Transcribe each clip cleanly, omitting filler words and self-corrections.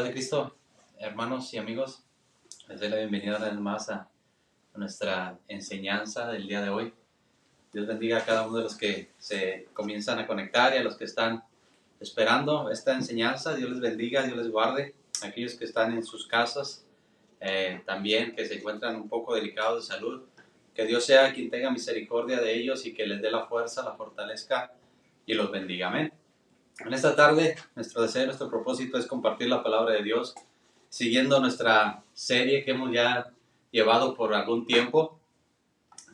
de Cristo, hermanos y amigos, les doy la bienvenida una vez más a nuestra enseñanza del día de hoy. Dios bendiga a cada uno de los que se comienzan a conectar y a los que están esperando esta enseñanza. Dios les bendiga, Dios les guarde. Aquellos que están en sus casas, también que se encuentran un poco delicados de salud, que Dios sea quien tenga misericordia de ellos y que les dé la fuerza, la fortalezca y los bendiga. Amén. En esta tarde, nuestro deseo, nuestro propósito es compartir la palabra de Dios, siguiendo nuestra serie que hemos ya llevado por algún tiempo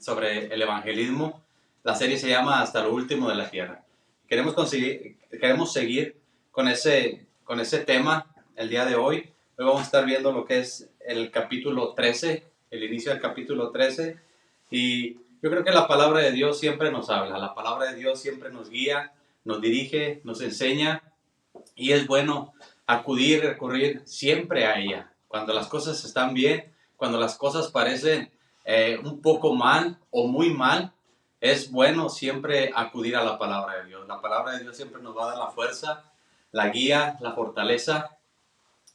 sobre el evangelismo. La serie se llama Hasta lo último de la tierra. Queremos seguir con ese tema el día de hoy. Hoy vamos a estar viendo lo que es el capítulo 13, el inicio del capítulo 13. Y yo creo que la palabra de Dios siempre nos habla, la palabra de Dios siempre nos guía, nos dirige, nos enseña, y es bueno acudir, recurrir siempre a ella. Cuando las cosas están bien, cuando las cosas parecen un poco mal o muy mal, es bueno siempre acudir a la palabra de Dios. La palabra de Dios siempre nos va a dar la fuerza, la guía, la fortaleza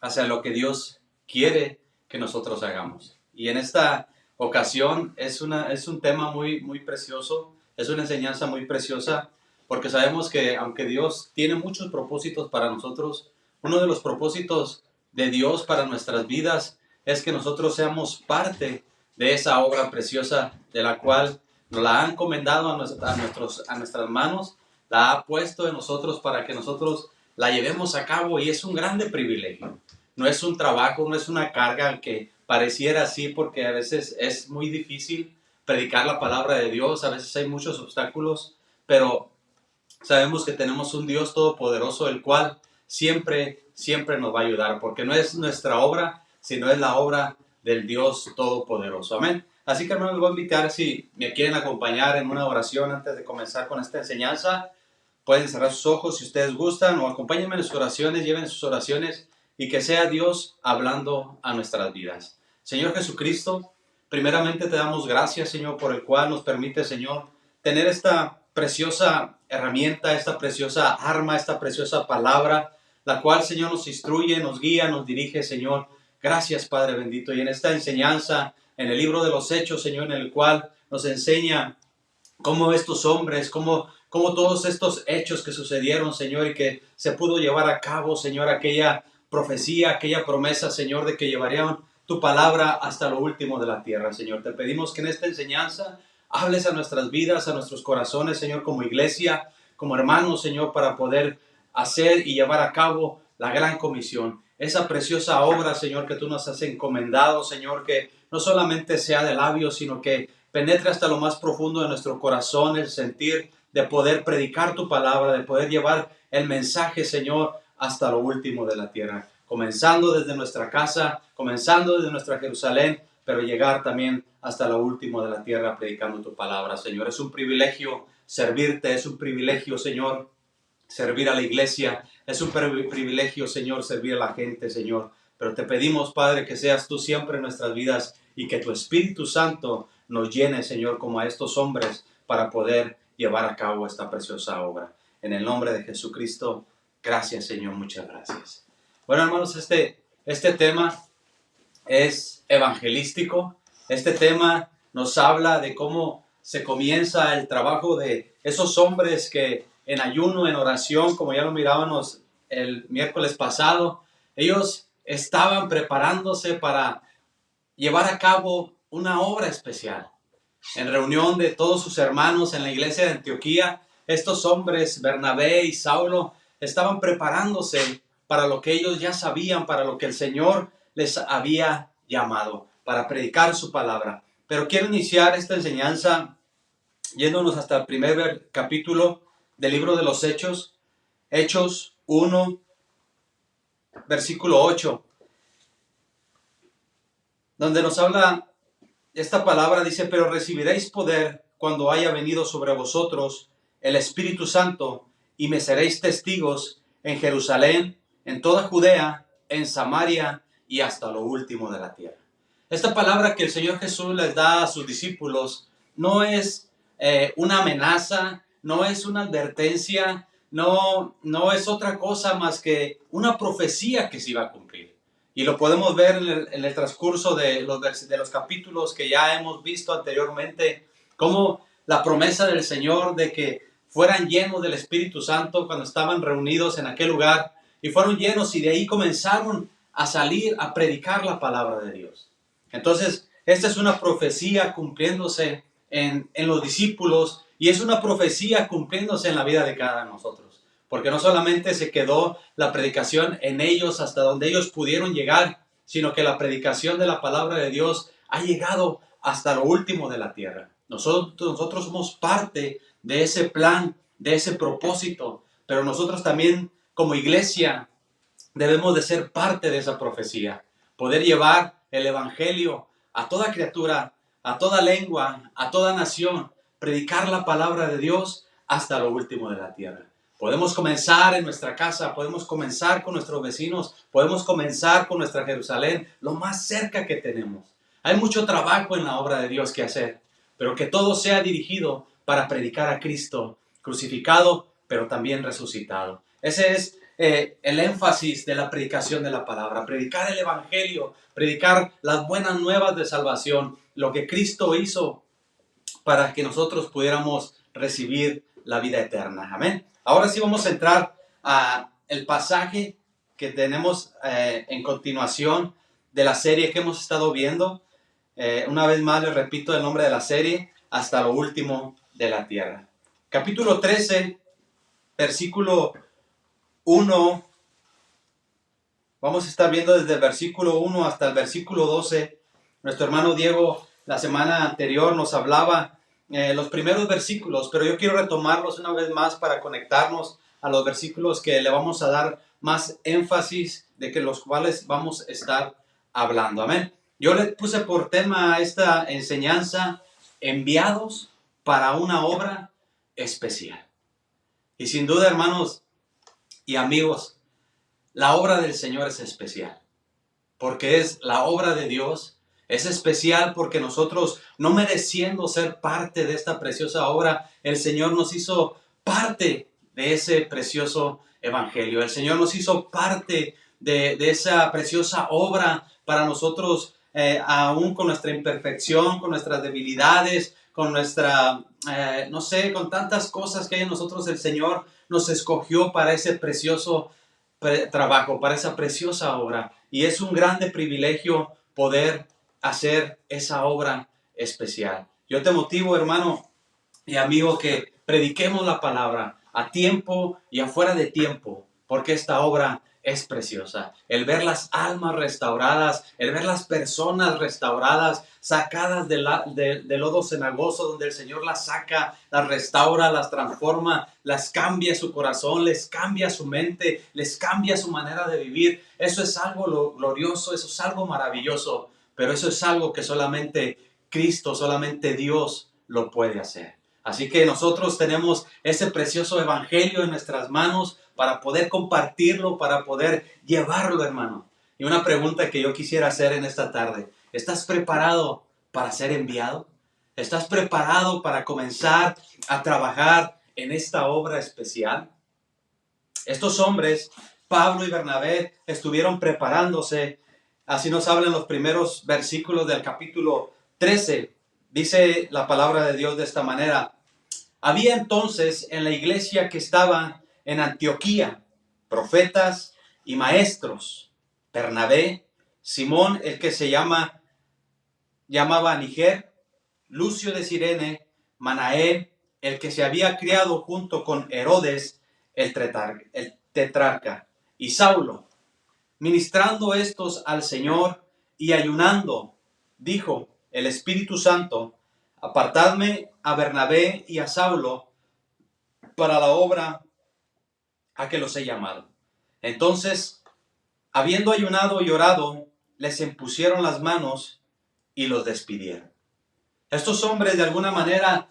hacia lo que Dios quiere que nosotros hagamos. Y en esta ocasión es un tema muy precioso, es una enseñanza muy preciosa, porque sabemos que aunque Dios tiene muchos propósitos para nosotros, uno de los propósitos de Dios para nuestras vidas es que nosotros seamos parte de esa obra preciosa de la cual nos la ha encomendado a nuestras manos, la ha puesto en nosotros para que nosotros la llevemos a cabo, y es un grande privilegio. No es un trabajo, no es una carga que pareciera así, porque a veces es muy difícil predicar la palabra de Dios, a veces hay muchos obstáculos, pero sabemos que tenemos un Dios todopoderoso, el cual siempre nos va a ayudar, porque no es nuestra obra, sino es la obra del Dios todopoderoso. Amén. Así que, hermanos, les voy a invitar, si me quieren acompañar en una oración antes de comenzar con esta enseñanza. Pueden cerrar sus ojos si ustedes gustan, o acompáñenme en sus oraciones, lleven sus oraciones, y que sea Dios hablando a nuestras vidas. Señor Jesucristo, primeramente te damos gracias, Señor, por el cual nos permite, Señor, tener esta preciosa herramienta, esta preciosa arma, esta preciosa palabra, la cual, Señor, nos instruye, nos guía, nos dirige, Señor. Gracias, Padre bendito. Y en esta enseñanza, en el libro de los Hechos, Señor, en el cual nos enseña cómo estos hombres, cómo todos estos hechos que sucedieron, Señor, y que se pudo llevar a cabo, Señor, aquella profecía, aquella promesa, Señor, de que llevarían tu palabra hasta lo último de la tierra, Señor. Te pedimos que en esta enseñanza hables a nuestras vidas, a nuestros corazones, Señor, como iglesia, como hermanos, Señor, para poder hacer y llevar a cabo la gran comisión. Esa preciosa obra, Señor, que tú nos has encomendado, Señor, que no solamente sea de labios, sino que penetre hasta lo más profundo de nuestro corazón, el sentir de poder predicar tu palabra, de poder llevar el mensaje, Señor, hasta lo último de la tierra. Comenzando desde nuestra casa, comenzando desde nuestra Jerusalén, pero llegar también hasta lo último de la tierra predicando tu palabra, Señor. Es un privilegio servirte, es un privilegio, Señor, servir a la iglesia. Es un privilegio, Señor, servir a la gente, Señor. Pero te pedimos, Padre, que seas tú siempre en nuestras vidas y que tu Espíritu Santo nos llene, Señor, como a estos hombres, para poder llevar a cabo esta preciosa obra. En el nombre de Jesucristo, gracias, Señor, muchas gracias. Bueno, hermanos, este tema es evangelístico. Este tema nos habla de cómo se comienza el trabajo de esos hombres que en ayuno, en oración, como ya lo mirábamos el miércoles pasado, ellos estaban preparándose para llevar a cabo una obra especial. En reunión de todos sus hermanos en la iglesia de Antioquía, estos hombres, Bernabé y Saulo, estaban preparándose para lo que ellos ya sabían, para lo que el Señor les había llamado, para predicar su palabra. Pero quiero iniciar esta enseñanza yéndonos hasta el primer capítulo del libro de los Hechos, Hechos 1, versículo 8, donde nos habla esta palabra. Dice: pero recibiréis poder cuando haya venido sobre vosotros el Espíritu Santo, y me seréis testigos en Jerusalén, en toda Judea, en Samaria y hasta lo último de la tierra. Esta palabra que el Señor Jesús les da a sus discípulos no es una amenaza, no es una advertencia, no es otra cosa más que una profecía que se iba a cumplir. Y lo podemos ver en el transcurso de los capítulos que ya hemos visto anteriormente, como la promesa del Señor de que fueran llenos del Espíritu Santo cuando estaban reunidos en aquel lugar, y fueron llenos y de ahí comenzaron a salir a predicar la palabra de Dios. Entonces, esta es una profecía cumpliéndose en los discípulos, y es una profecía cumpliéndose en la vida de cada uno de nosotros. Porque no solamente se quedó la predicación en ellos hasta donde ellos pudieron llegar, sino que la predicación de la palabra de Dios ha llegado hasta lo último de la tierra. Nosotros somos parte de ese plan, de ese propósito, pero nosotros también como iglesia debemos de ser parte de esa profecía, poder llevar el evangelio a toda criatura, a toda lengua, a toda nación, predicar la palabra de Dios hasta lo último de la tierra. Podemos comenzar en nuestra casa, podemos comenzar con nuestros vecinos, podemos comenzar con nuestra Jerusalén, lo más cerca que tenemos. Hay mucho trabajo en la obra de Dios que hacer, pero que todo sea dirigido para predicar a Cristo crucificado, pero también resucitado. Ese es el énfasis de la predicación de la palabra, predicar el evangelio, predicar las buenas nuevas de salvación, lo que Cristo hizo para que nosotros pudiéramos recibir la vida eterna. Amén. Ahora sí vamos a entrar a el pasaje que tenemos en continuación de la serie que hemos estado viendo. Una vez más les repito el nombre de la serie, Hasta lo último de la tierra. Capítulo 13, versículo 1. Vamos a estar viendo desde el versículo 1 hasta el versículo 12. Nuestro hermano Diego la semana anterior nos hablaba los primeros versículos, pero yo quiero retomarlos una vez más para conectarnos a los versículos que le vamos a dar más énfasis, de que los cuales vamos a estar hablando. Amén. Yo le puse por tema a esta enseñanza, enviados para una obra especial. Y sin duda, hermanos y amigos, la obra del Señor es especial, porque es la obra de Dios. Es especial porque nosotros, no mereciendo ser parte de esta preciosa obra, el Señor nos hizo parte de ese precioso evangelio. El Señor nos hizo parte de esa preciosa obra para nosotros, aún con nuestra imperfección, con nuestras debilidades, con nuestra, no sé, con tantas cosas que hay en nosotros. El Señor nos escogió para ese precioso trabajo, para esa preciosa obra. Y es un grande privilegio poder hacer esa obra especial. Yo te motivo, hermano y amigo, que prediquemos la palabra a tiempo y afuera de tiempo, porque esta obra es preciosa. El ver las almas restauradas, el ver las personas restauradas, sacadas del lodo cenagoso, donde el Señor las saca, las restaura, las transforma, las cambia su corazón, les cambia su mente, les cambia su manera de vivir. Eso es algo glorioso, eso es algo maravilloso, pero eso es algo que solamente Cristo, solamente Dios lo puede hacer. Así que nosotros tenemos ese precioso evangelio en nuestras manos para poder compartirlo, para poder llevarlo, hermano. Y una pregunta que yo quisiera hacer en esta tarde: ¿estás preparado para ser enviado? ¿Estás preparado para comenzar a trabajar en esta obra especial? Estos hombres, Pablo y Bernabé, estuvieron preparándose. Así nos hablan los primeros versículos del capítulo 13. Dice la palabra de Dios de esta manera: había entonces en la iglesia que estaba en Antioquía profetas y maestros: Bernabé, Simón el que se llamaba Niger, Lucio de Cirene, Manaén, el que se había criado junto con Herodes el tetrarca, y Saulo. Ministrando estos al Señor y ayunando, dijo el Espíritu Santo: apartadme a Bernabé y a Saulo para la obra a que los he llamado. Entonces, habiendo ayunado y orado, les impusieron las manos y los despidieron. Estos hombres, de alguna manera,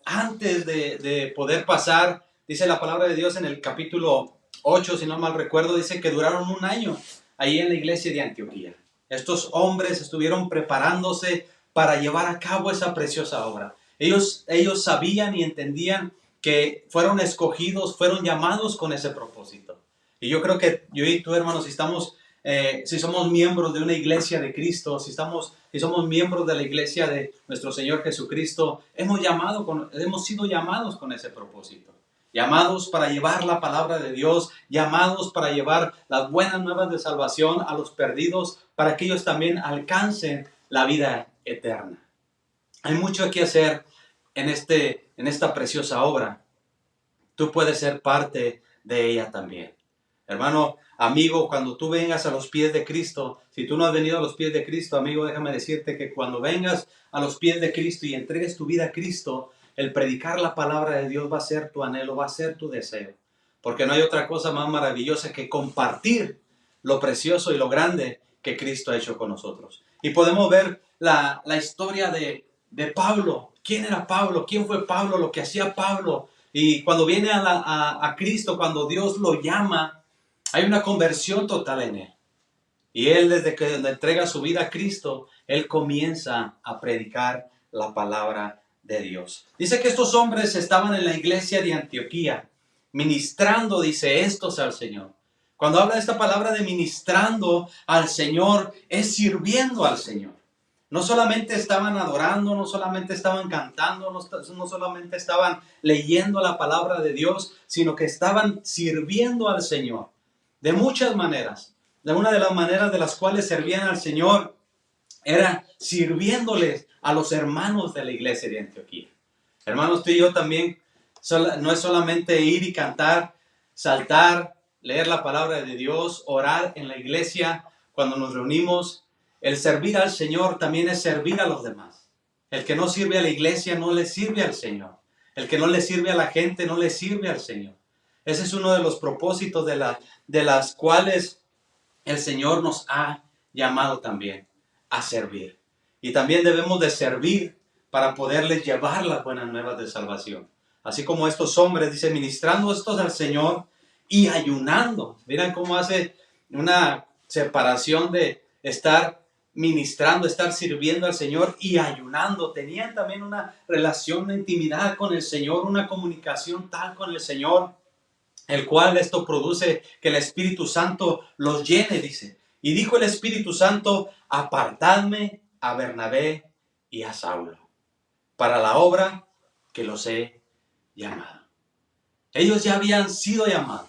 antes de poder pasar, dice la palabra de Dios en el capítulo 8, si no mal recuerdo, dice que duraron un año ahí en la iglesia de Antioquía. Estos hombres estuvieron preparándose para llevar a cabo esa preciosa obra. Ellos sabían y entendían que fueron escogidos, fueron llamados con ese propósito. Y yo creo que yo y tú, hermanos, si estamos si somos miembros de una iglesia de Cristo, si somos miembros de la iglesia de nuestro Señor Jesucristo, hemos sido llamados con ese propósito. Llamados para llevar la palabra de Dios, llamados para llevar las buenas nuevas de salvación a los perdidos, para que ellos también alcancen la vida eterna. Hay mucho que hacer en esta preciosa obra. Tú puedes ser parte de ella también. Hermano, amigo, cuando tú vengas a los pies de Cristo, si tú no has venido a los pies de Cristo, amigo, déjame decirte que cuando vengas a los pies de Cristo y entregues tu vida a Cristo, el predicar la palabra de Dios va a ser tu anhelo, va a ser tu deseo. Porque no hay otra cosa más maravillosa que compartir lo precioso y lo grande que Cristo ha hecho con nosotros. Y podemos ver la historia de Pablo. ¿Quién era Pablo? ¿Quién fue Pablo? Lo que hacía Pablo. Y cuando viene a Cristo, cuando Dios lo llama, hay una conversión total en él. Y él, desde que le entrega su vida a Cristo, él comienza a predicar la palabra de Dios. Dice que estos hombres estaban en la iglesia de Antioquía, ministrando, dice, estos al Señor. Cuando habla de esta palabra de ministrando al Señor, es sirviendo al Señor. No solamente estaban adorando, no solamente estaban cantando, no solamente estaban leyendo la palabra de Dios, sino que estaban sirviendo al Señor. De muchas maneras. De una de las maneras de las cuales servían al Señor era sirviéndoles a los hermanos de la iglesia de Antioquía. Hermanos, tú y yo también, no es solamente ir y cantar, saltar, leer la palabra de Dios, orar en la iglesia cuando nos reunimos. El servir al Señor también es servir a los demás. El que no sirve a la iglesia no le sirve al Señor. El que no le sirve a la gente no le sirve al Señor. Ese es uno de los propósitos de las cuales el Señor nos ha llamado también a servir. Y también debemos de servir para poderles llevar las buenas nuevas de salvación. Así como estos hombres, dice, ministrando estos al Señor y ayunando. Miren cómo hace una separación de estar ministrando, estar sirviendo al Señor y ayunando. Tenían también una relación de intimidad con el Señor, una comunicación tal con el Señor, el cual esto produce que el Espíritu Santo los llene, dice. Y dijo el Espíritu Santo, apartadme a Bernabé y a Saulo para la obra que los he llamado. Ellos ya habían sido llamados,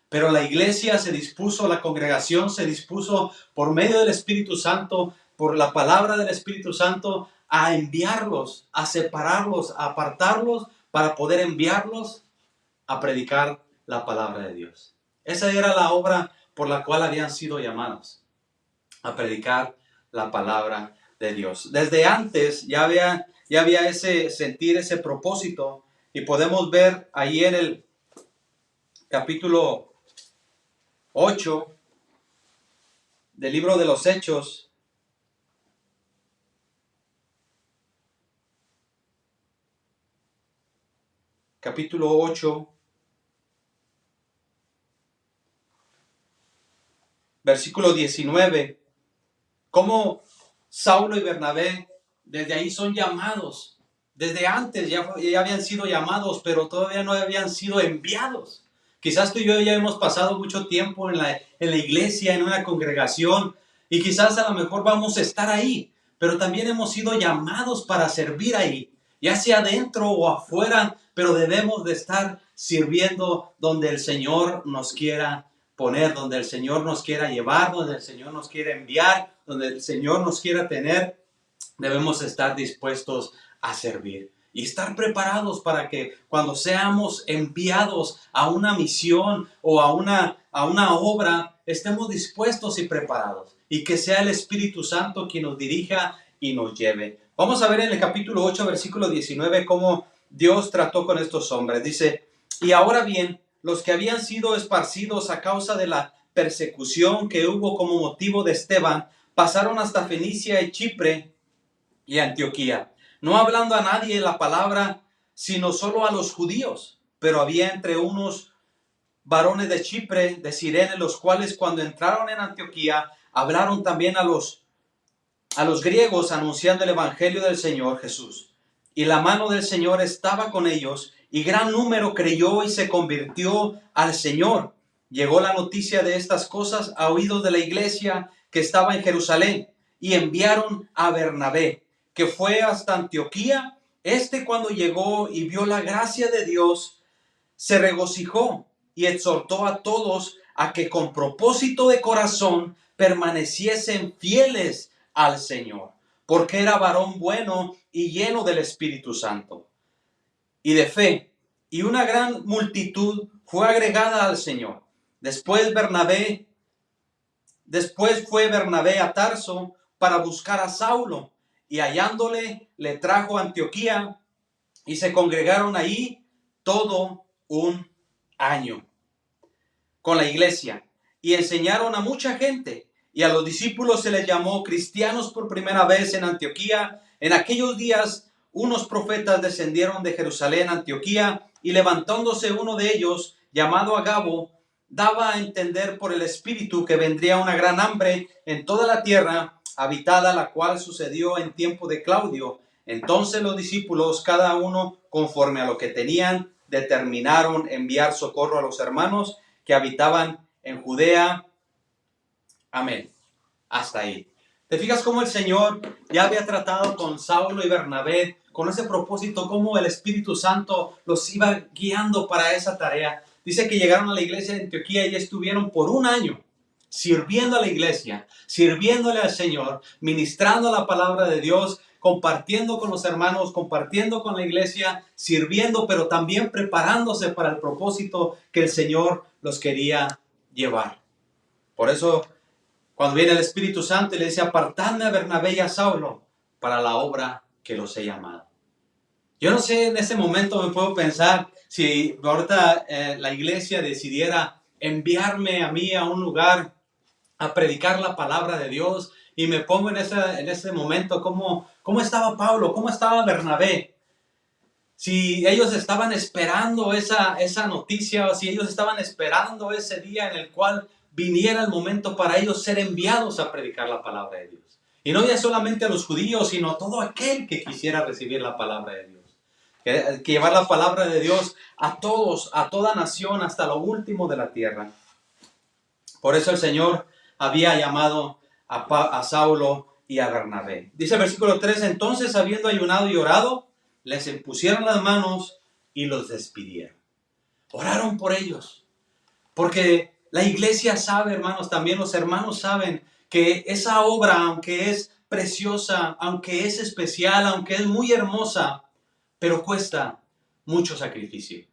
pero la iglesia se dispuso, la congregación se dispuso por medio del Espíritu Santo, por la palabra del Espíritu Santo, a enviarlos, a separarlos, a apartarlos para poder enviarlos a predicar la palabra de Dios. Esa era la obra por la cual habían sido llamados, a predicar la palabra de Dios. Desde antes ya había ese sentir, ese propósito, y podemos ver ahí en el capítulo 8 del libro de los Hechos, capítulo 8, versículo 19, cómo Saulo y Bernabé desde ahí son llamados. Desde antes ya habían sido llamados, pero todavía no habían sido enviados. Quizás tú y yo ya hemos pasado mucho tiempo en la iglesia, en una congregación, y quizás a lo mejor vamos a estar ahí, pero también hemos sido llamados para servir ahí, ya sea adentro o afuera, pero debemos de estar sirviendo donde el Señor nos quiera poner, donde el Señor nos quiera llevar, donde el Señor nos quiera enviar, donde el Señor nos quiera tener. Debemos estar dispuestos a servir y estar preparados para que cuando seamos enviados a una misión o a una obra, estemos dispuestos y preparados, y que sea el Espíritu Santo quien nos dirija y nos lleve. Vamos a ver en el capítulo 8, versículo 19, cómo Dios trató con estos hombres. Dice, y ahora bien, los que habían sido esparcidos a causa de la persecución que hubo como motivo de Esteban, pasaron hasta Fenicia y Chipre y Antioquía, no hablando a nadie la palabra, sino solo a los judíos. Pero había entre unos varones de Chipre, de Cirene, los cuales cuando entraron en Antioquía, hablaron también a los griegos, anunciando el evangelio del Señor Jesús. Y la mano del Señor estaba con ellos, y gran número creyó y se convirtió al Señor. llegó la noticia de estas cosas a oídos de la iglesia que estaba en Jerusalén, y enviaron a Bernabé, que fue hasta Antioquía. Cuando llegó y vio la gracia de Dios, se regocijó y exhortó a todos a que con propósito de corazón permaneciesen fieles al Señor, porque era varón bueno y lleno del Espíritu Santo y de fe, y una gran multitud fue agregada al Señor. Después fue Bernabé a Tarso para buscar a Saulo, y hallándole le trajo a Antioquía, y se congregaron ahí todo un año con la iglesia, y enseñaron a mucha gente, y a los discípulos se les llamó cristianos por primera vez en Antioquía. En aquellos días unos profetas descendieron de Jerusalén a Antioquía, y levantándose uno de ellos, llamado Agabo, daba a entender por el Espíritu que vendría una gran hambre en toda la tierra habitada, la cual sucedió en tiempo de Claudio. Entonces los discípulos, cada uno conforme a lo que tenían, determinaron enviar socorro a los hermanos que habitaban en Judea. Amén. Hasta ahí. ¿Te fijas cómo el Señor ya había tratado con Saulo y Bernabé, con ese propósito, cómo el Espíritu Santo los iba guiando para esa tarea? Dice que llegaron a la iglesia de Antioquía y estuvieron por un año sirviendo a la iglesia, sirviéndole al Señor, ministrando la palabra de Dios, compartiendo con los hermanos, compartiendo con la iglesia, sirviendo, pero también preparándose para el propósito que el Señor los quería llevar. Por eso, cuando viene el Espíritu Santo y le dice, apartadme a Bernabé y a Saulo para la obra que los he llamado. Yo no sé, en ese momento me puedo pensar, si ahorita la iglesia decidiera enviarme a mí a un lugar a predicar la palabra de Dios, y me pongo en ese momento, ¿cómo estaba Pablo? ¿Cómo estaba Bernabé? Si ellos estaban esperando esa noticia, o si ellos estaban esperando ese día en el cual viniera el momento para ellos ser enviados a predicar la palabra de Dios. Y no ya solamente a los judíos, sino a todo aquel que quisiera recibir la palabra de Dios. Que llevar la palabra de Dios a todos, a toda nación, hasta lo último de la tierra. Por eso el Señor había llamado a Saulo y a Bernabé. Dice el versículo 3, entonces habiendo ayunado y orado, les impusieron las manos y los despidieron. Oraron por ellos. Porque la iglesia sabe, hermanos, también los hermanos saben que esa obra, aunque es preciosa, aunque es especial, aunque es muy hermosa, pero cuesta mucho sacrificio.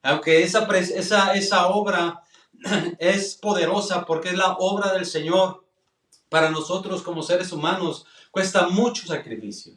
Aunque esa obra es poderosa porque es la obra del Señor, para nosotros como seres humanos cuesta mucho sacrificio.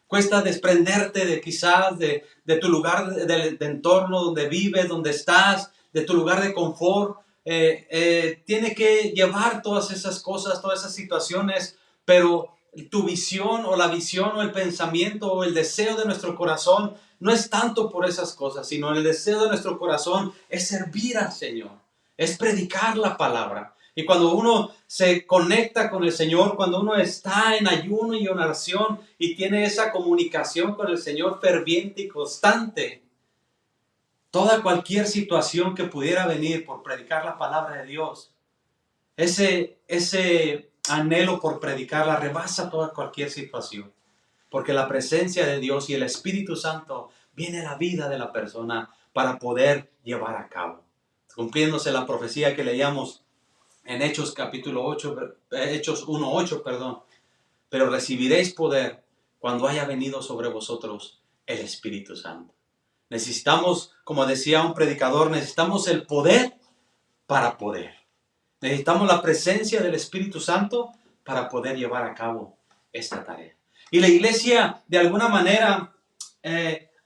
Cuesta desprenderte de quizás de tu lugar de entorno donde vives, donde estás, de tu lugar de confort. Tiene que llevar todas esas cosas, todas esas situaciones, pero tu visión o la visión o el pensamiento o el deseo de nuestro corazón no es tanto por esas cosas, sino el deseo de nuestro corazón es servir al Señor, es predicar la palabra. Y cuando uno se conecta con el Señor, cuando uno está en ayuno y en oración y tiene esa comunicación con el Señor ferviente y constante, cualquier situación que pudiera venir por predicar la palabra de Dios, ese anhelo por predicarla rebasa toda cualquier situación. Porque la presencia de Dios y el Espíritu Santo viene a la vida de la persona para poder llevar a cabo. Cumpliéndose la profecía que leíamos en Hechos capítulo 8, Hechos 1:8, perdón. Pero recibiréis poder cuando haya venido sobre vosotros el Espíritu Santo. Necesitamos, como decía un predicador, necesitamos el poder para poder. Necesitamos la presencia del Espíritu Santo para poder llevar a cabo esta tarea. Y la iglesia, de alguna manera,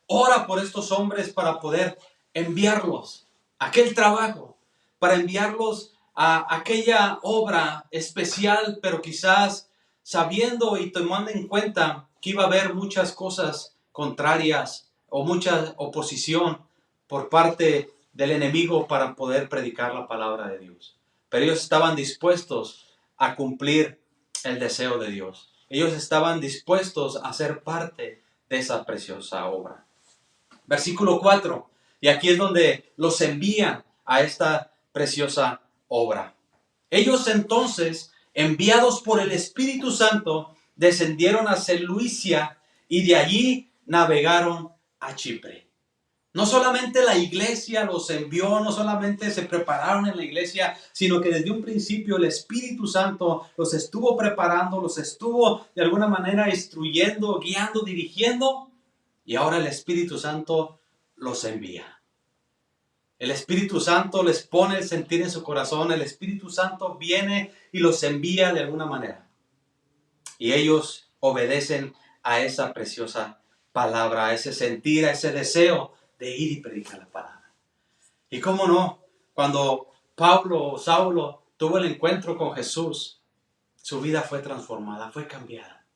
ora por estos hombres para poder enviarlos a aquel trabajo, para enviarlos a aquella obra especial, pero quizás sabiendo y tomando en cuenta que iba a haber muchas cosas contrarias o mucha oposición por parte del enemigo para poder predicar la palabra de Dios. Pero ellos estaban dispuestos a cumplir el deseo de Dios. Ellos estaban dispuestos a ser parte de esa preciosa obra. Versículo 4. Y aquí es donde los envían a esta preciosa obra. Ellos entonces, enviados por el Espíritu Santo, descendieron a Seleucia y de allí navegaron a Chipre. No solamente la iglesia los envió, no solamente se prepararon en la iglesia, sino que desde un principio el Espíritu Santo los estuvo preparando, los estuvo de alguna manera instruyendo, guiando, dirigiendo, y ahora el Espíritu Santo los envía. El Espíritu Santo les pone el sentir en su corazón, el Espíritu Santo viene y los envía de alguna manera. Y ellos obedecen a esa preciosa palabra, a ese sentir, a ese deseo de ir y predicar la palabra. Y cómo no, cuando Saulo tuvo el encuentro con Jesús, su vida fue transformada, fue cambiada.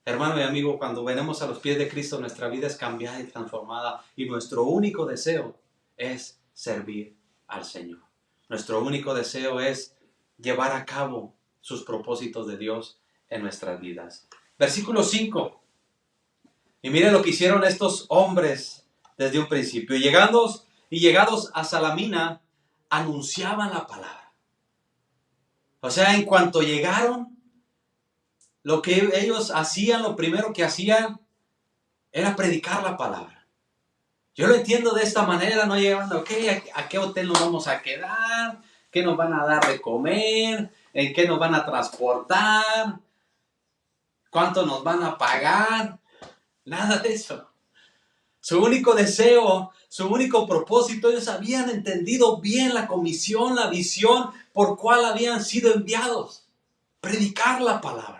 Hermano y amigo, cuando venimos a los pies de Cristo, nuestra vida es cambiada y transformada, y nuestro único deseo es servir al Señor. Nuestro único deseo es llevar a cabo sus propósitos de Dios en nuestras vidas. Versículo 5. Y miren lo que hicieron estos hombres desde un principio. Y llegados a Salamina, anunciaban la palabra. O sea, en cuanto llegaron, lo que ellos hacían, lo primero que hacían, era predicar la palabra. Yo lo entiendo de esta manera, no llegaban, ok, ¿a qué hotel nos vamos a quedar? ¿Qué nos van a dar de comer? ¿En qué nos van a transportar? ¿Cuánto nos van a pagar? Nada de eso. Su único deseo, su único propósito, ellos habían entendido bien la comisión, la visión por cual habían sido enviados. Predicar la palabra.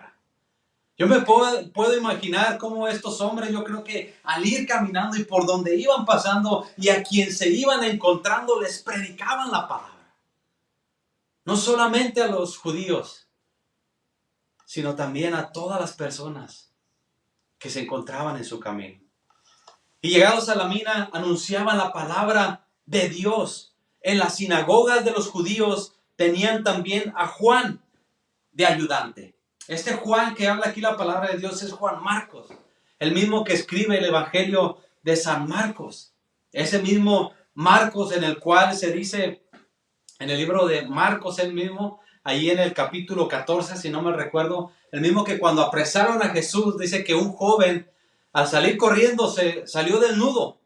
Yo me puedo imaginar cómo estos hombres, yo creo que al ir caminando y por donde iban pasando y a quien se iban encontrando, les predicaban la palabra. No solamente a los judíos, sino también a todas las personas que se encontraban en su camino. Y llegados a Salamina, anunciaban la palabra de Dios. En las sinagogas de los judíos tenían también a Juan de ayudante. Este Juan que habla aquí la palabra de Dios es Juan Marcos, el mismo que escribe el Evangelio de San Marcos. Ese mismo Marcos en el cual se dice en el libro de Marcos, el mismo, ahí en el capítulo 14, si no me recuerdo, el mismo que cuando apresaron a Jesús, dice que un joven al salir corriendo se salió desnudo.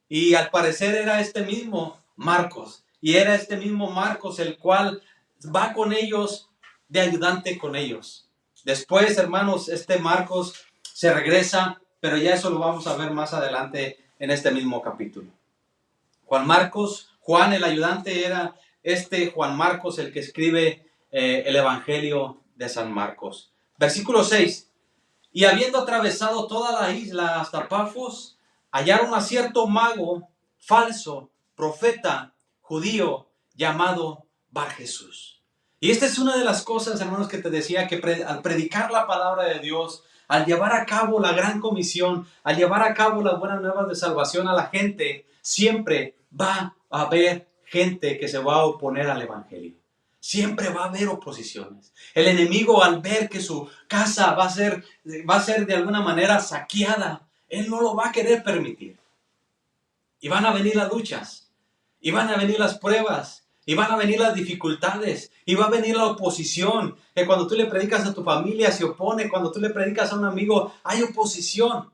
Y al parecer era este mismo Marcos. Y era este mismo Marcos el cual va con ellos, de ayudante con ellos. Después, hermanos, este Marcos se regresa, pero ya eso lo vamos a ver más adelante en este mismo capítulo. Juan el ayudante era este Juan Marcos el que escribe el Evangelio de San Marcos. Versículo 6. Y habiendo atravesado toda la isla hasta Pafos, hallaron a cierto mago falso, profeta, judío, llamado Bar Jesús. Y esta es una de las cosas, hermanos, que te decía, que al predicar la palabra de Dios, al llevar a cabo la gran comisión, al llevar a cabo las buenas nuevas de salvación a la gente, siempre va a haber gente que se va a oponer al Evangelio. Siempre va a haber oposiciones. El enemigo, al ver que su casa va a ser de alguna manera saqueada, él no lo va a querer permitir. Y van a venir las luchas, y van a venir las pruebas, y van a venir las dificultades, y va a venir la oposición. Que cuando tú le predicas a tu familia se opone, cuando tú le predicas a un amigo hay oposición.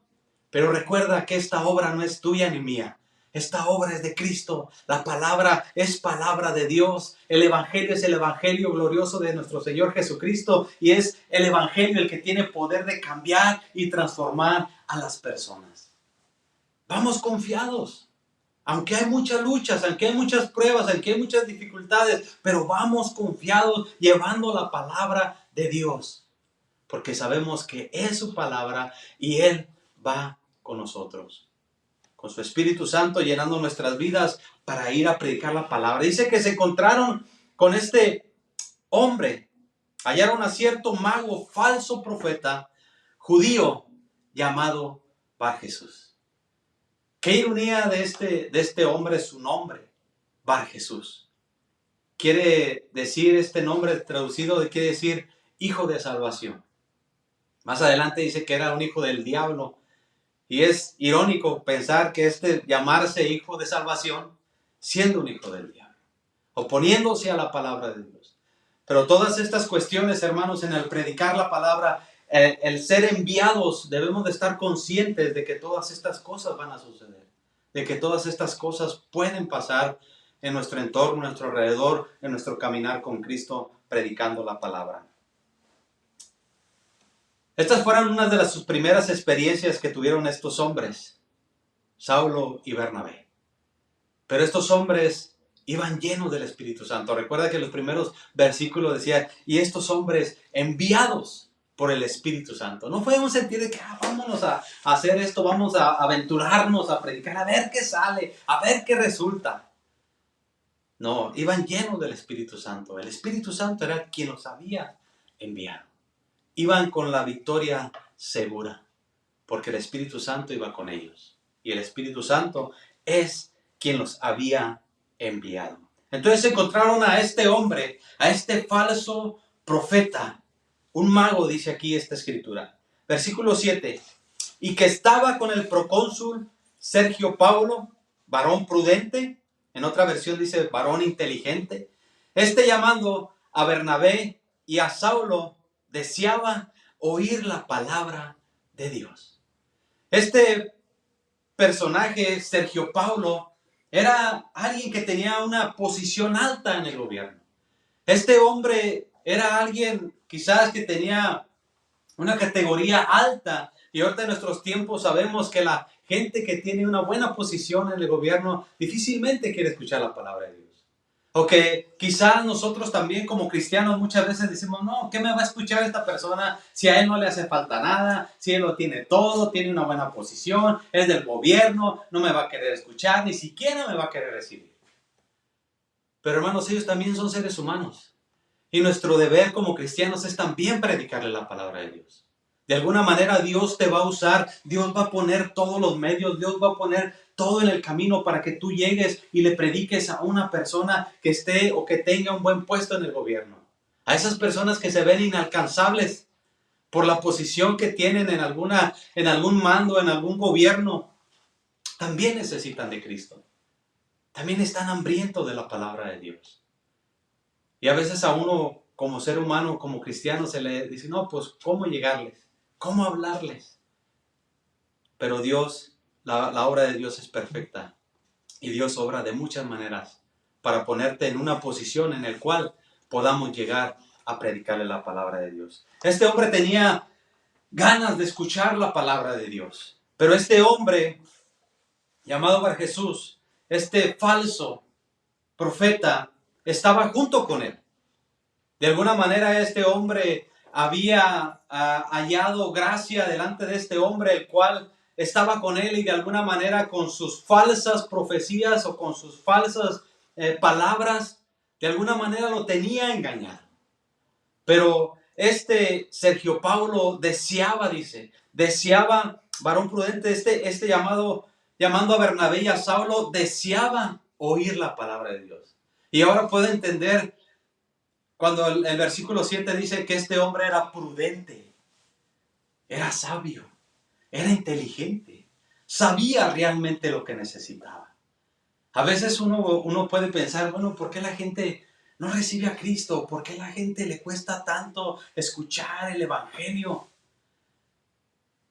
Pero recuerda que esta obra no es tuya ni mía. Esta obra es de Cristo. La palabra es palabra de Dios. El Evangelio es el Evangelio glorioso de nuestro Señor Jesucristo. Y es el Evangelio el que tiene poder de cambiar y transformar a las personas. Vamos confiados. Aunque hay muchas luchas, aunque hay muchas pruebas, aunque hay muchas dificultades, pero vamos confiados llevando la palabra de Dios. Porque sabemos que es su palabra y Él va con nosotros. Con su Espíritu Santo llenando nuestras vidas para ir a predicar la palabra. Dice que se encontraron con este hombre. Hallaron a cierto mago, falso profeta, judío, llamado Bar Jesús. Qué ironía de este hombre, su nombre, Bar Jesús. Quiere decir este nombre traducido, quiere decir hijo de salvación. Más adelante dice que era un hijo del diablo. Y es irónico pensar que llamarse hijo de salvación siendo un hijo del diablo. oponiéndose a la palabra de Dios. Pero todas estas cuestiones, hermanos, en el predicar la palabra, el ser enviados, debemos de estar conscientes de que todas estas cosas van a suceder, de que todas estas cosas pueden pasar en nuestro entorno, en nuestro alrededor, en nuestro caminar con Cristo, predicando la palabra. Estas fueron unas de sus primeras experiencias que tuvieron estos hombres, Saulo y Bernabé. Pero estos hombres iban llenos del Espíritu Santo. Recuerda que los primeros versículos decía, y estos hombres enviados por el Espíritu Santo. No fue un sentido de que vámonos a hacer esto, vamos a aventurarnos a predicar, a ver qué sale, a ver qué resulta. No, iban llenos del Espíritu Santo. El Espíritu Santo era quien los había enviado. Iban con la victoria segura, porque el Espíritu Santo iba con ellos. Y el Espíritu Santo es quien los había enviado. Entonces encontraron a este hombre, a este falso profeta, un mago, dice aquí esta escritura. Versículo 7. Y que estaba con el procónsul Sergio Paulo, varón prudente. En otra versión dice varón inteligente. Llamando a Bernabé y a Saulo, deseaba oír la palabra de Dios. Este personaje, Sergio Paulo, era alguien que tenía una posición alta en el gobierno. Este hombre era alguien quizás que tenía una categoría alta, y ahorita en nuestros tiempos sabemos que la gente que tiene una buena posición en el gobierno difícilmente quiere escuchar la palabra de Dios. O que quizás nosotros también como cristianos muchas veces decimos, no, ¿qué me va a escuchar esta persona si a él no le hace falta nada? Si él lo tiene todo, tiene una buena posición, es del gobierno, no me va a querer escuchar, ni siquiera me va a querer recibir. Pero hermanos, ellos también son seres humanos. Y nuestro deber como cristianos es también predicarle la palabra de Dios. De alguna manera Dios te va a usar, Dios va a poner todos los medios, Dios va a poner todo en el camino para que tú llegues y le prediques a una persona que esté o que tenga un buen puesto en el gobierno. A esas personas que se ven inalcanzables por la posición que tienen en algún mando, en algún gobierno, también necesitan de Cristo. También están hambrientos de la palabra de Dios. Y a veces a uno como ser humano, como cristiano, se le dice, no, pues, ¿cómo llegarles? ¿Cómo hablarles? Pero Dios, la obra de Dios es perfecta. Y Dios obra de muchas maneras para ponerte en una posición en la cual podamos llegar a predicarle la palabra de Dios. Este hombre tenía ganas de escuchar la palabra de Dios. Pero este hombre, llamado Bar Jesús, este falso profeta, estaba junto con él. De alguna manera este hombre había hallado gracia delante de este hombre, el cual estaba con él y de alguna manera con sus falsas profecías o con sus falsas palabras, de alguna manera lo tenía engañado. Pero Sergio Paulo deseaba, varón prudente, llamando a Bernabé y a Saulo, deseaba oír la palabra de Dios. Y ahora puedo entender cuando el versículo 7 dice que este hombre era prudente, era sabio, era inteligente, sabía realmente lo que necesitaba. A veces uno puede pensar, bueno, ¿por qué la gente no recibe a Cristo? ¿Por qué a la gente le cuesta tanto escuchar el Evangelio?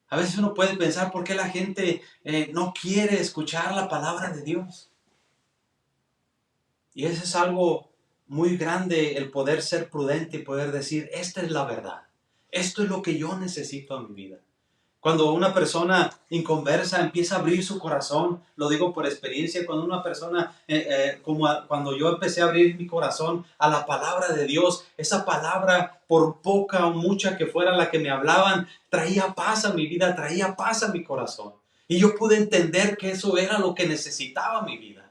A veces uno puede pensar, ¿por qué la gente no quiere escuchar la palabra de Dios? Y eso es algo muy grande, el poder ser prudente y poder decir, esta es la verdad. Esto es lo que yo necesito en mi vida. Cuando una persona inconversa empieza a abrir su corazón, lo digo por experiencia, cuando una persona, cuando yo empecé a abrir mi corazón a la palabra de Dios, esa palabra, por poca o mucha que fuera la que me hablaban, traía paz a mi vida, traía paz a mi corazón. Y yo pude entender que eso era lo que necesitaba mi vida.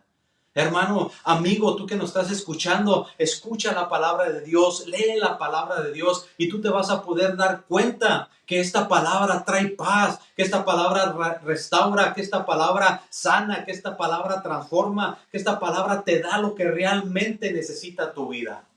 Hermano, amigo, tú que nos estás escuchando, escucha la palabra de Dios, lee la palabra de Dios y tú te vas a poder dar cuenta que esta palabra trae paz, que esta palabra restaura, que esta palabra sana, que esta palabra transforma, que esta palabra te da lo que realmente necesita tu vida.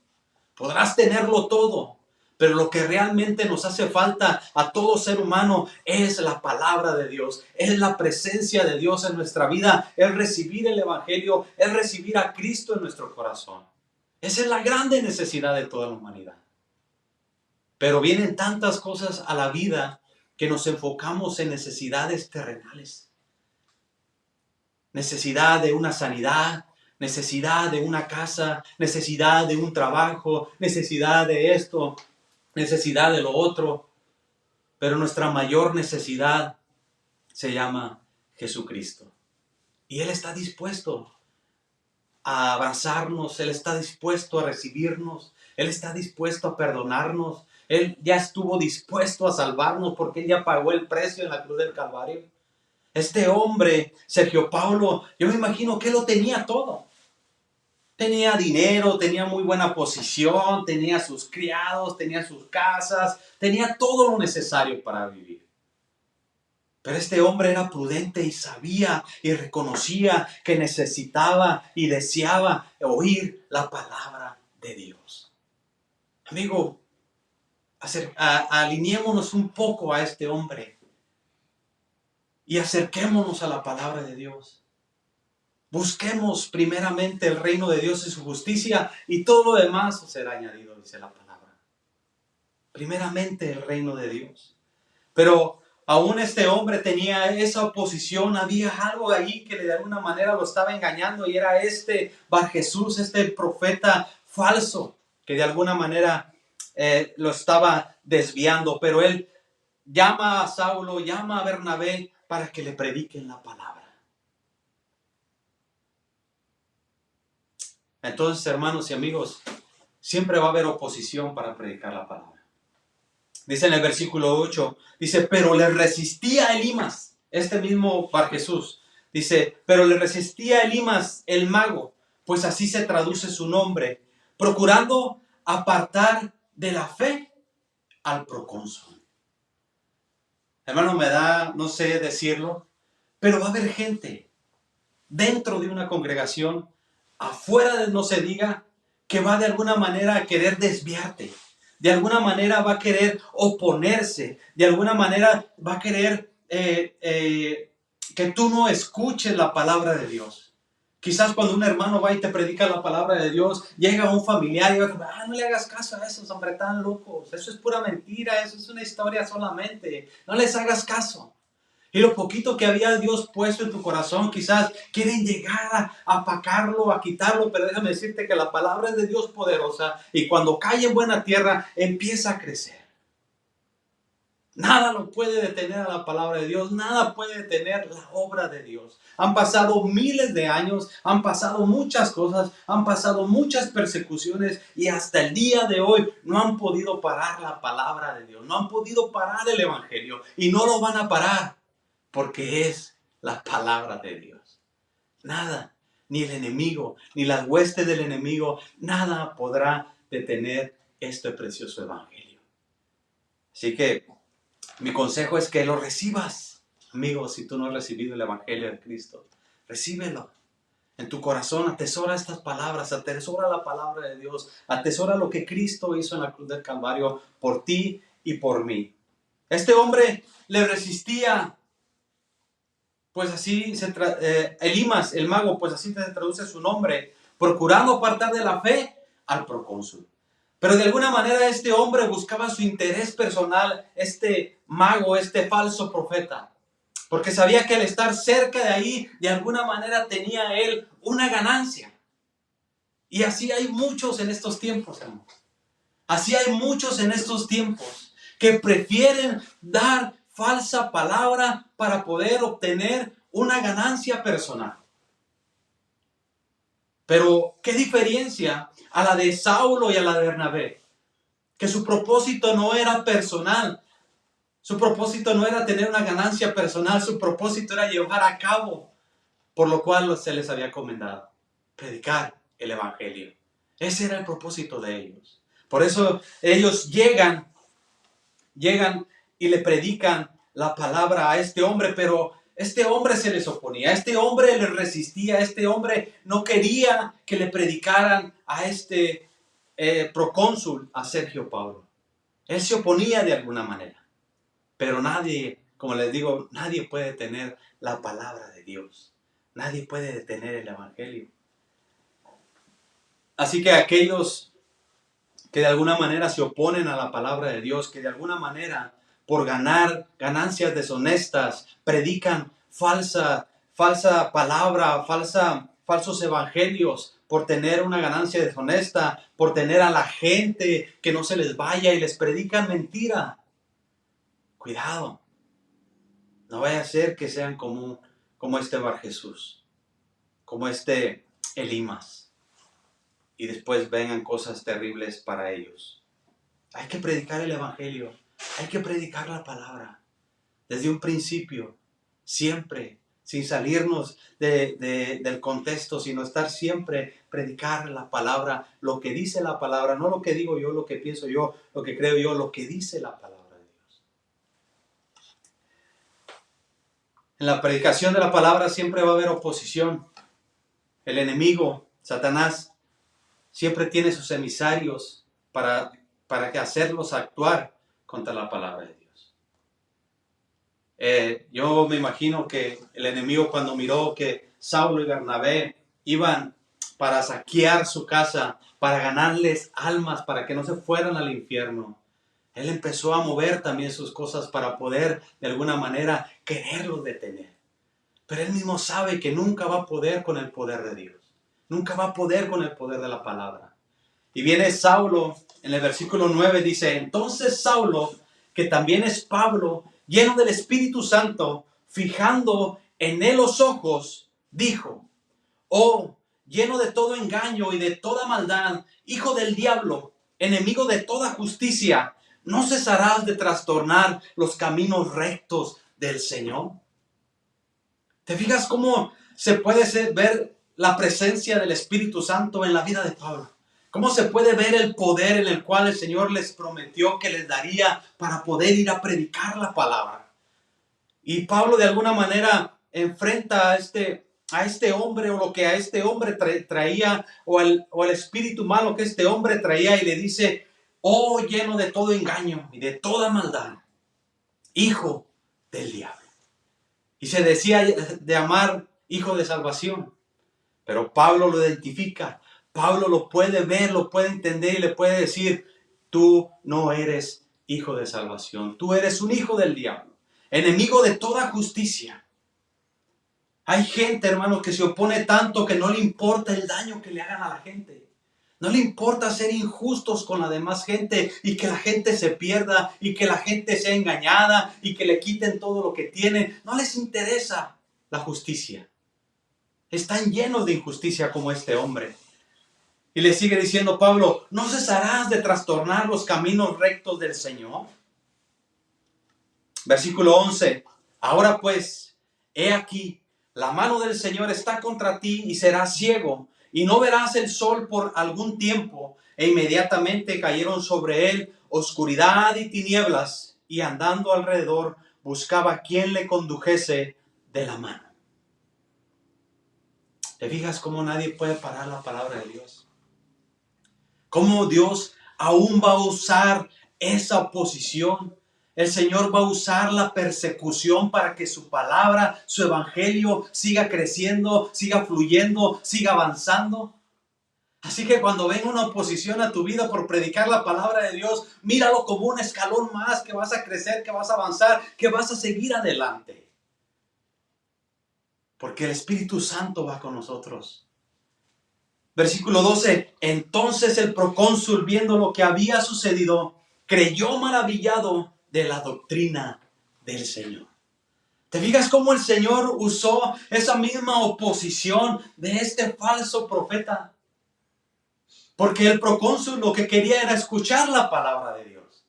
Podrás tenerlo todo, pero lo que realmente nos hace falta a todo ser humano es la palabra de Dios, es la presencia de Dios en nuestra vida, es recibir el Evangelio, es recibir a Cristo en nuestro corazón. Esa es la grande necesidad de toda la humanidad. Pero vienen tantas cosas a la vida que nos enfocamos en necesidades terrenales. Necesidad de una sanidad, necesidad de una casa, necesidad de un trabajo, necesidad de esto, necesidad de lo otro. Pero nuestra mayor necesidad se llama Jesucristo. Y Él está dispuesto a abrazarnos, Él está dispuesto a recibirnos, Él está dispuesto a perdonarnos, Él ya estuvo dispuesto a salvarnos porque Él ya pagó el precio en la cruz del Calvario. Este hombre, Sergio Paulo, yo me imagino que él lo tenía todo. Tenía dinero, tenía muy buena posición, tenía sus criados, tenía sus casas, tenía todo lo necesario para vivir. Pero este hombre era prudente y sabía y reconocía que necesitaba y deseaba oír la palabra de Dios. Amigo, alineémonos un poco a este hombre y acerquémonos a la palabra de Dios. Busquemos primeramente el reino de Dios y su justicia y todo lo demás os será añadido, dice la palabra. Primeramente el reino de Dios. Pero aún este hombre tenía esa oposición, había algo ahí que de alguna manera lo estaba engañando y era este Bar Jesús, este profeta falso que de alguna manera lo estaba desviando. Pero él llama a Saulo, llama a Bernabé para que le prediquen la palabra. Entonces, hermanos y amigos, siempre va a haber oposición para predicar la palabra. Dice en el versículo 8, dice, pero le resistía Elimas, este mismo Bar Jesús. Dice, pero le resistía Elimas, el mago, pues así se traduce su nombre, procurando apartar de la fe al procónsul. Hermano, me da, no sé decirlo, pero va a haber gente dentro de una congregación, afuera de no se diga, que va de alguna manera a querer desviarte, de alguna manera va a querer oponerse, de alguna manera va a querer que tú no escuches la palabra de Dios. Quizás cuando un hermano va y te predica la palabra de Dios, llega un familiar y va, no le hagas caso a esos, hombre, tan locos, eso es pura mentira, eso es una historia solamente, no les hagas caso. Y lo poquito que había Dios puesto en tu corazón, quizás quieren llegar a apacarlo, a quitarlo, pero déjame decirte que la palabra es de Dios poderosa y cuando cae en buena tierra empieza a crecer. Nada lo puede detener a la palabra de Dios, nada puede detener la obra de Dios. Han pasado miles de años, han pasado muchas cosas, han pasado muchas persecuciones y hasta el día de hoy no han podido parar la palabra de Dios, no han podido parar el evangelio y no lo van a parar porque es la palabra de Dios. Nada, ni el enemigo, ni las huestes del enemigo, nada podrá detener este precioso evangelio. Así que mi consejo es que lo recibas, amigo. Si tú no has recibido el evangelio de Cristo, recíbelo. En tu corazón atesora estas palabras, atesora la palabra de Dios, atesora lo que Cristo hizo en la cruz del Calvario por ti y por mí. Este hombre le resistía, pues así Elimas, el mago, pues así se traduce su nombre, procurando apartar de la fe al procónsul. Pero de alguna manera este hombre buscaba su interés personal, este mago, este falso profeta, porque sabía que al estar cerca de ahí, de alguna manera tenía él una ganancia. Y así hay muchos en estos tiempos, hermanos. Así hay muchos en estos tiempos que prefieren dar falsa palabra para poder obtener una ganancia personal. Pero, ¿qué diferencia a la de Saulo y a la de Bernabé? Que su propósito no era personal. Su propósito no era tener una ganancia personal. Su propósito era llevar a cabo por lo cual se les había encomendado. Predicar el evangelio. Ese era el propósito de ellos. Por eso ellos llegan y le predican la palabra a este hombre, pero este hombre se les oponía, este hombre les resistía, este hombre no quería que le predicaran a este procónsul, a Sergio Paulo. Él se oponía de alguna manera, pero nadie, como les digo, nadie puede detener la palabra de Dios, nadie puede detener el evangelio. Así que aquellos que de alguna manera se oponen a la palabra de Dios, que de alguna manera por ganar ganancias deshonestas predican falsa palabra, falsos evangelios, por tener una ganancia deshonesta, por tener a la gente que no se les vaya y les predican mentira. Cuidado, no vaya a ser que sean como este Bar Jesús, como este Elimas, y después vengan cosas terribles para ellos. Hay que predicar el evangelio, hay que predicar la palabra desde un principio, siempre, sin salirnos del contexto, sino estar siempre, predicar la palabra, lo que dice la palabra, no lo que digo yo, lo que pienso yo, lo que creo yo, lo que dice la palabra de Dios. En la predicación de la palabra siempre va a haber oposición. El enemigo, Satanás, siempre tiene sus emisarios para hacerlos actuar contra la palabra de Dios. Yo me imagino que el enemigo, cuando miró que Saulo y Bernabé iban para saquear su casa, para ganarles almas, para que no se fueran al infierno, él empezó a mover también sus cosas para poder de alguna manera quererlos detener. Pero él mismo sabe que nunca va a poder con el poder de Dios. Nunca va a poder con el poder de la palabra. Y viene Saulo, en el versículo 9 dice: entonces Saulo, que también es Pablo, lleno del Espíritu Santo, fijando en él los ojos, dijo: oh, lleno de todo engaño y de toda maldad, hijo del diablo, enemigo de toda justicia, ¿no cesarás de trastornar los caminos rectos del Señor? ¿Te fijas cómo se puede ver la presencia del Espíritu Santo en la vida de Pablo? ¿Cómo se puede ver el poder en el cual el Señor les prometió que les daría para poder ir a predicar la palabra? Y Pablo de alguna manera enfrenta a este hombre, o lo que a este hombre traía, o el espíritu malo que este hombre traía, y le dice: oh, lleno de todo engaño y de toda maldad, hijo del diablo. Y se decía de amar hijo de salvación. Pero Pablo lo identifica. Pablo lo puede ver, lo puede entender y le puede decir: tú no eres hijo de salvación. Tú eres un hijo del diablo, enemigo de toda justicia. Hay gente, hermano, que se opone tanto que no le importa el daño que le hagan a la gente. No le importa ser injustos con la demás gente y que la gente se pierda y que la gente sea engañada y que le quiten todo lo que tienen. No les interesa la justicia. Están llenos de injusticia como este hombre. Y le sigue diciendo Pablo: ¿no cesarás de trastornar los caminos rectos del Señor? Versículo 11. Ahora pues, he aquí, la mano del Señor está contra ti y serás ciego, y no verás el sol por algún tiempo. E inmediatamente cayeron sobre él oscuridad y tinieblas, y andando alrededor buscaba quien le condujese de la mano. ¿Te fijas cómo nadie puede parar la palabra de Dios? ¿Cómo Dios aún va a usar esa oposición? El Señor va a usar la persecución para que su palabra, su evangelio siga creciendo, siga fluyendo, siga avanzando. Así que cuando venga una oposición a tu vida por predicar la palabra de Dios, míralo como un escalón más, que vas a crecer, que vas a avanzar, que vas a seguir adelante. Porque el Espíritu Santo va con nosotros. Versículo 12. Entonces el procónsul, viendo lo que había sucedido, creyó maravillado de la doctrina del Señor. ¿Te fijas cómo el Señor usó esa misma oposición de este falso profeta? Porque el procónsul lo que quería era escuchar la palabra de Dios.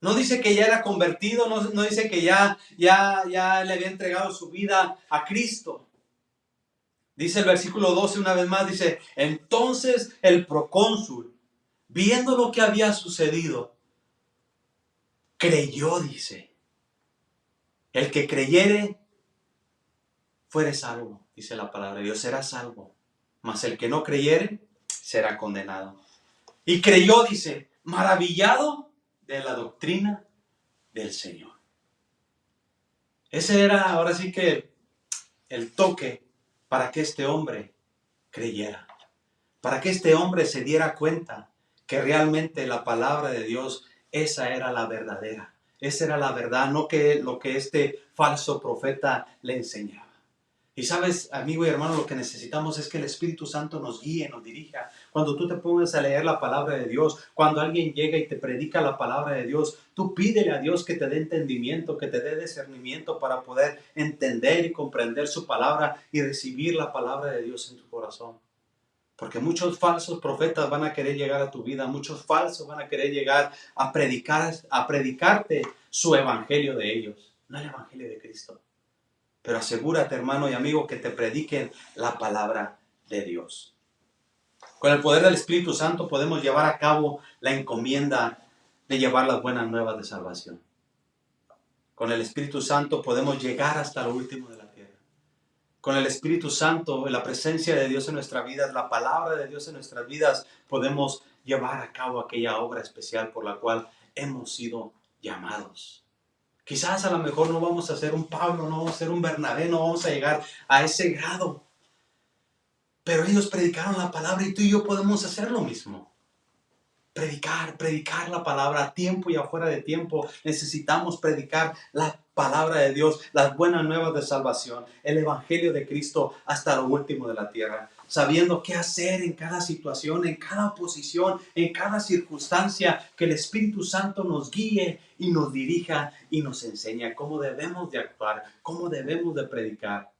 No dice que ya era convertido, no dice que ya le había entregado su vida a Cristo. Dice el versículo 12 una vez más, dice: entonces el procónsul, viendo lo que había sucedido, creyó, dice. El que creyere, fuere salvo, dice la palabra de Dios, será salvo. Mas el que no creyere, será condenado. Y creyó, dice, maravillado de la doctrina del Señor. Ese era ahora sí que el toque para que este hombre creyera. para que este hombre se diera cuenta que realmente la palabra de Dios, esa era la verdadera. Esa era la verdad, no que lo que este falso profeta le enseñaba. Y sabes, amigo y hermano, lo que necesitamos es que el Espíritu Santo nos guíe, nos dirija. Cuando tú te pongas a leer la palabra de Dios, cuando alguien llega y te predica la palabra de Dios, tú pídele a Dios que te dé entendimiento, que te dé discernimiento para poder entender y comprender su palabra y recibir la palabra de Dios en tu corazón. Porque muchos falsos profetas van a querer llegar a tu vida, muchos falsos van a querer llegar a predicarte su evangelio de ellos, no el evangelio de Cristo. Pero asegúrate, hermano y amigo, que te prediquen la palabra de Dios. Con el poder del Espíritu Santo podemos llevar a cabo la encomienda de llevar las buenas nuevas de salvación. Con el Espíritu Santo podemos llegar hasta lo último de la tierra. Con el Espíritu Santo, la presencia de Dios en nuestras vidas, la palabra de Dios en nuestras vidas, podemos llevar a cabo aquella obra especial por la cual hemos sido llamados. Quizás a lo mejor no vamos a ser un Pablo, no vamos a ser un Bernabé, no vamos a llegar a ese grado. Pero ellos predicaron la palabra y tú y yo podemos hacer lo mismo. Predicar la palabra a tiempo y afuera de tiempo. Necesitamos predicar la palabra de Dios, las buenas nuevas de salvación, el evangelio de Cristo hasta lo último de la tierra. Sabiendo qué hacer en cada situación, en cada oposición, en cada circunstancia, que el Espíritu Santo nos guíe y nos dirija y nos enseña cómo debemos de actuar, cómo debemos de predicar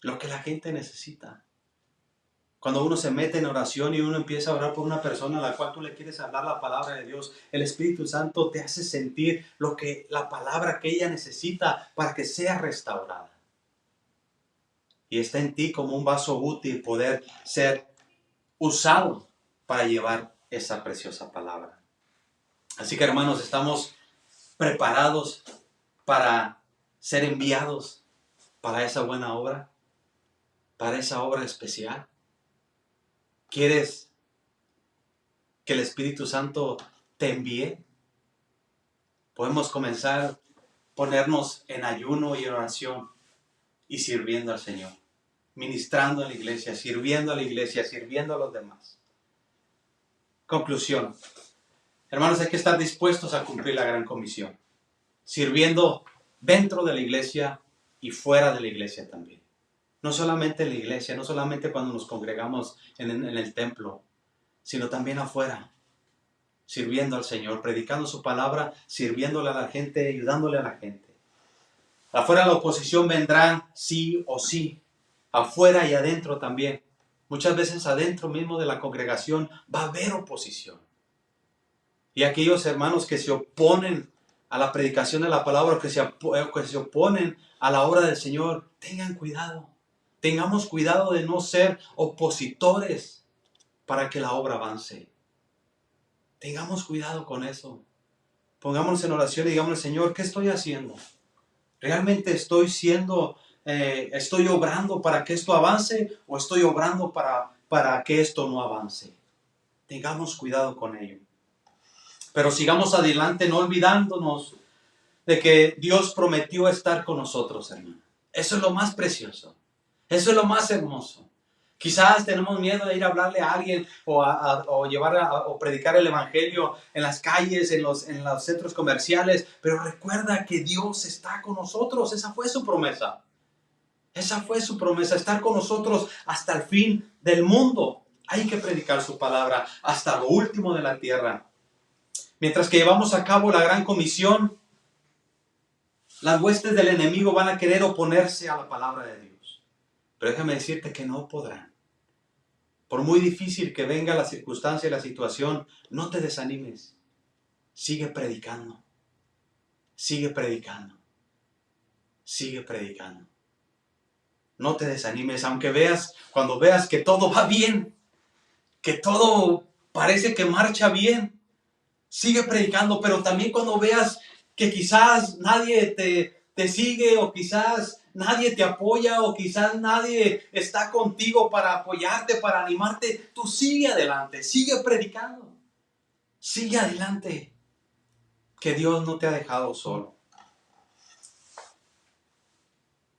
lo que la gente necesita. Cuando uno se mete en oración y uno empieza a orar por una persona a la cual tú le quieres hablar la palabra de Dios, el Espíritu Santo te hace sentir la palabra que ella necesita para que sea restaurada. Y está en ti como un vaso útil poder ser usado para llevar esa preciosa palabra. Así que, hermanos, estamos preparados para ser enviados para esa buena obra, para esa obra especial. ¿Quieres que el Espíritu Santo te envíe? Podemos comenzar a ponernos en ayuno y oración y sirviendo al Señor, ministrando a la iglesia, sirviendo a los demás. Conclusión. Hermanos, hay que estar dispuestos a cumplir la gran comisión, sirviendo dentro de la iglesia y fuera de la iglesia también. No solamente en la iglesia, no solamente cuando nos congregamos en el templo, sino también afuera, sirviendo al Señor, predicando su palabra, sirviéndole a la gente, ayudándole a la gente. Afuera la oposición vendrá sí o sí, afuera y adentro también. Muchas veces adentro mismo de la congregación va a haber oposición. Y aquellos hermanos que se oponen a la predicación de la palabra, que se oponen a la obra del Señor, tengan cuidado. Tengamos cuidado de no ser opositores para que la obra avance. Tengamos cuidado con eso. Pongámonos en oración y digamos, Señor, ¿qué estoy haciendo? ¿Realmente estoy obrando para que esto avance o estoy obrando para que esto no avance? Tengamos cuidado con ello. Pero sigamos adelante, no olvidándonos de que Dios prometió estar con nosotros, hermano. Eso es lo más precioso. Eso es lo más hermoso. Quizás tenemos miedo de ir a hablarle a alguien o predicar el evangelio en las calles, en los centros comerciales, pero recuerda que Dios está con nosotros. Esa fue su promesa. Esa fue su promesa, estar con nosotros hasta el fin del mundo. Hay que predicar su palabra hasta lo último de la tierra. Mientras que llevamos a cabo la gran comisión, las huestes del enemigo van a querer oponerse a la palabra de Dios. Pero déjame decirte que no podrán. Por muy difícil que venga la circunstancia y la situación, no te desanimes. Sigue predicando. Sigue predicando. Sigue predicando. No te desanimes, aunque cuando veas que todo va bien, que todo parece que marcha bien, sigue predicando, pero también cuando veas que quizás nadie te sigue o quizás nadie te apoya o quizás nadie está contigo para apoyarte, para animarte, tú sigue adelante, sigue predicando, sigue adelante, que Dios no te ha dejado solo.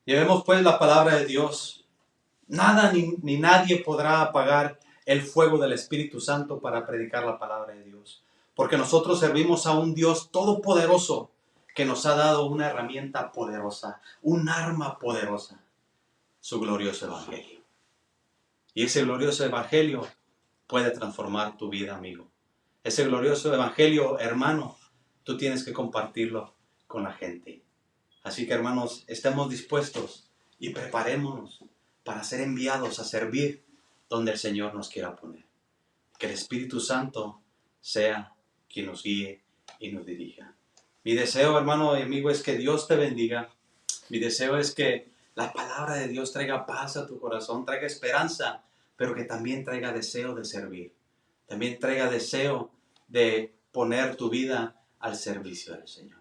Llevemos pues la palabra de Dios. Nada ni nadie podrá apagar el fuego del Espíritu Santo para predicar la palabra de Dios. Porque nosotros servimos a un Dios todopoderoso que nos ha dado una herramienta poderosa, un arma poderosa, su glorioso evangelio. Y ese glorioso evangelio puede transformar tu vida, amigo. Ese glorioso evangelio, hermano, tú tienes que compartirlo con la gente. Así que, hermanos, estemos dispuestos y preparémonos para ser enviados a servir donde el Señor nos quiera poner. Que el Espíritu Santo sea quien nos guíe y nos dirija. Mi deseo, hermano y amigo, es que Dios te bendiga. Mi deseo es que la palabra de Dios traiga paz a tu corazón, traiga esperanza, pero que también traiga deseo de servir. También traiga deseo de poner tu vida al servicio del Señor.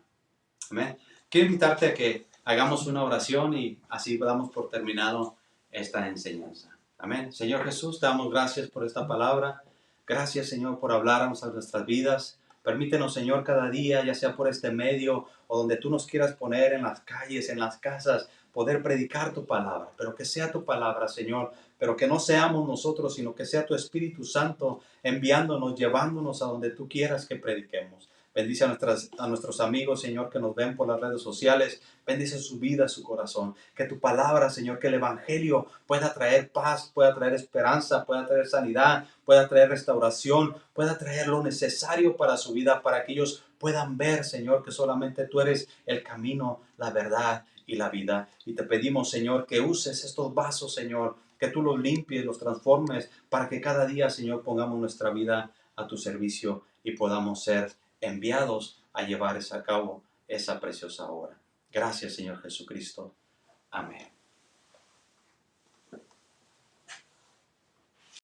Amén. Quiero invitarte a que hagamos una oración y así damos por terminado esta enseñanza. Amén. Señor Jesús, te damos gracias por esta palabra. Gracias, Señor, por hablarnos a nuestras vidas. Permítenos, Señor, cada día, ya sea por este medio o donde tú nos quieras poner, en las calles, en las casas, poder predicar tu palabra. Pero que sea tu palabra, Señor, pero que no seamos nosotros, sino que sea tu Espíritu Santo enviándonos, llevándonos a donde tú quieras que prediquemos. Bendice a nuestros amigos, Señor, que nos ven por las redes sociales. Bendice su vida, su corazón. Que tu palabra, Señor, que el Evangelio pueda traer paz, pueda traer esperanza, pueda traer sanidad, pueda traer restauración, pueda traer lo necesario para su vida, para que ellos puedan ver, Señor, que solamente tú eres el camino, la verdad y la vida. Y te pedimos, Señor, que uses estos vasos, Señor, que tú los limpies, los transformes, para que cada día, Señor, pongamos nuestra vida a tu servicio y podamos ser enviados a llevar a cabo esa preciosa obra. Gracias, Señor Jesucristo. Amén.